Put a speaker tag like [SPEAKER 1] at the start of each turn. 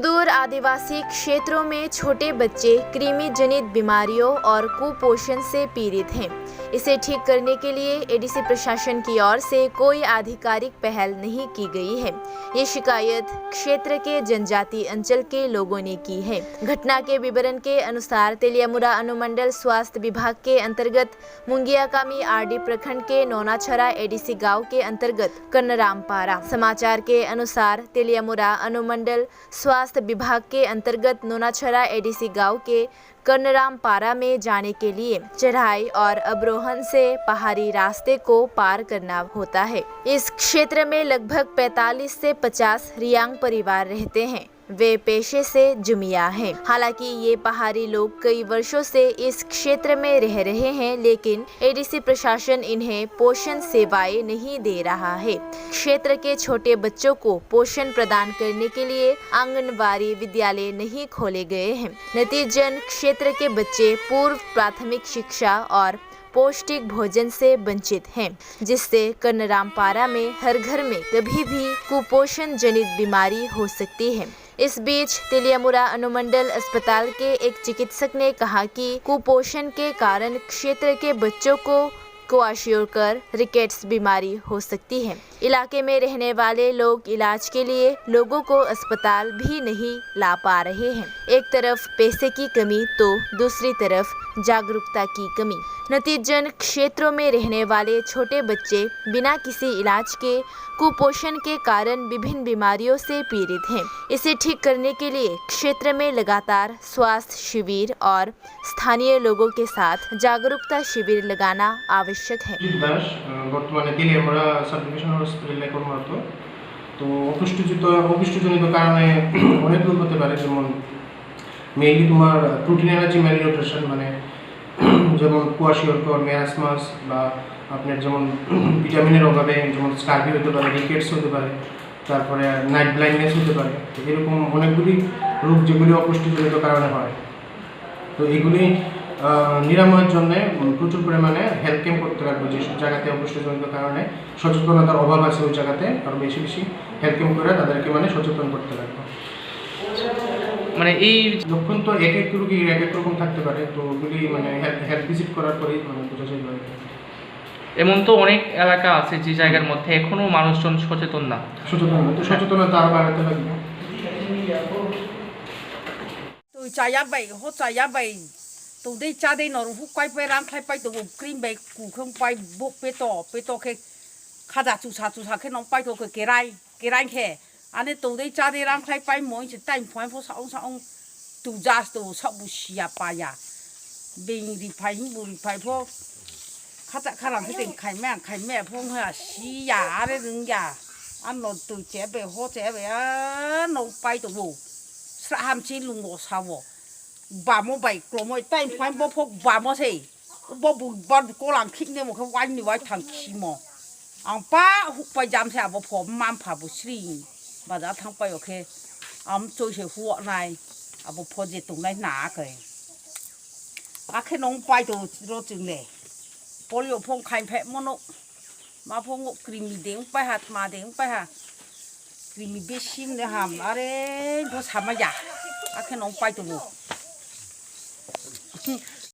[SPEAKER 1] सुदूर आदिवासी क्षेत्रों में छोटे बच्चे कृमि जनित बीमारियों और कुपोषण से पीड़ित हैं। इसे ठीक करने के लिए एडीसी प्रशासन की ओर से कोई आधिकारिक पहल नहीं की गई है। ये शिकायत क्षेत्र के जनजाति अंचल के लोगों ने की है। घटना के विवरण के अनुसार तेलियामुरा अनुमंडल स्वास्थ्य विभाग के अंतर्गत मुंगियाकामी आरडी प्रखंड के नौनाछरा एडीसी गांव के अंतर्गत कन्नरामपारा। समाचार के अनुसार तेलियामुरा अनुमंडल स्वास्थ्य विभाग के अंतर्गत नौनाछरा एडीसी गांव के कन्नरामपारा में जाने के लिए चढ़ाई और अवरोहण से पहाड़ी रास्ते को पार करना होता है। इस क्षेत्र में लगभग 45 से 50 रियांग परिवार रहते हैं। वे पेशे से जुमिया हैं। हालांकि ये पहाड़ी लोग कई वर्षों से इस क्षेत्र में रह रहे हैं, लेकिन एडीसी प्रशासन इन्हें पोषण सेवाएं नहीं दे रहा है। क्षेत्र के छोटे बच्चों को पोषण प्रदान करने के लिए आंगनबाड़ी विद्यालय नहीं खोले गए हैं। नतीजतन क्षेत्र के बच्चे पूर्व प्राथमिक शिक्षा और पौष्टिक भोजन से वंचित हैं, जिससे कन्नरामपारा में हर घर में कभी भी कुपोषण जनित बीमारी हो सकती है। इस बीच तेलियामुरा अनुमंडल अस्पताल के एक चिकित्सक ने कहा कि कुपोषण के कारण क्षेत्र के बच्चों को क्वाशियोकर रिकेट्स बीमारी हो सकती है। इलाके में रहने वाले लोग इलाज के लिए लोगों को अस्पताल भी नहीं ला पा रहे हैं। एक तरफ पैसे की कमी तो दूसरी तरफ जागरूकता की कमी। नतीजतन क्षेत्रों में रहने वाले छोटे बच्चे बिना किसी इलाज के कुपोषण के कारण विभिन्न बीमारियों से पीड़ित हैं। इसे ठीक करने के लिए क्षेत्र में लगातार स्वास्थ्य शिविर और स्थानीय लोगों के साथ जागरूकता शिविर लगाना आवश्यक है।
[SPEAKER 2] बर्तमाने तेलियामुरा सब डिविजनल हॉस्पिटले কর্মরত। তো অপুষ্টিজনিত কারণে অনেক রোগ হতে পারে, যেমন মেইনলি তোমার প্রোটিন এনার্জি ম্যালনিউট্রিশন, মানে যেমন কোয়াশিওরকর, মেরাসমাস, বা আপনার যেমন ভিটামিনের অভাবে যেমন স্কার্বি হতে পারে, রিকেটস হতে পারে, তারপরে নাইট ব্লাইন্ডনেস হতে পারে। তো এরকম অনেকগুলি রোগ যেগুলি অপুষ্টিজনিত কারণে হয়। তো এগুলি নিরাময়ের জন্য প্রচুর পরিমাণে হেলথ ক্যাম্প করতে লাগবে। যেসব জায়গাতে অপুষ্টিজনিত কারণে সচেতনতার অভাব আছে ওই জায়গাতে আরও বেশি বেশি হেলথ ক্যাম্প করে তাদেরকে সচেতন করতে লাগবে। এই লক্ষণ তো এক এক রোগীর এক এক রকম থাকতে পারে। তো ওগুলি হেলথ ভিজিট করার পরেই বোঝা যাবে।
[SPEAKER 3] এমন তো অনেক এলাকা আছে যে জায়গার মধ্যে এখনো মানুষজন সচেতন না।
[SPEAKER 2] সচেতনতা আরও বাড়াতে লাগবে।
[SPEAKER 4] তো চাইয়াবাই হো চাইয়াবাই তো দেই চাদে নর হুকাই পাই রামখাই পাই তো ক্রিম বাই কুখং পাই বক পেতো খে খাজা চুসা খে নং পাই তো কেরাই খে আনে তো দেই চাদে রামখাই পাই মই যে টাইম ফাই ফো সাং তু জাস তো সব বুশিয়া পায়া বেং রি ফাই বুরি ফাই ফো খাজা খারাং খে তেং খাইแม่ พงহা সিয়া আরেรึงยาอันนตุเจเบโฮเจเบนงไปতোบูสะหามชิลุงโอซาวบาโมใบกลมไว้ใต้ไฟบ่พกบาโมสิบ่บุบ่กหลังคิดเนี่ยมันเขาวันนี่ไว้ทางขี้หมออังป้าหุบไปยามแถวบ่พอมันผ่าบ่ശ്രീบ่ได้ทางไปโอเคอำช่วยเสียหัวในอ่ะบ่พอจะตรงไหนหนาเกยอ่ะแค่น้องไปตัวรถจึงเลยปอลิโอพงไข่แพะมโนมาพงกรีมีเด้งไปหามาเด้งไปหากรีมีเบชิมเนี่ยหามอะไรพอทำมาอยากอ่ะแค่น้องไปตัว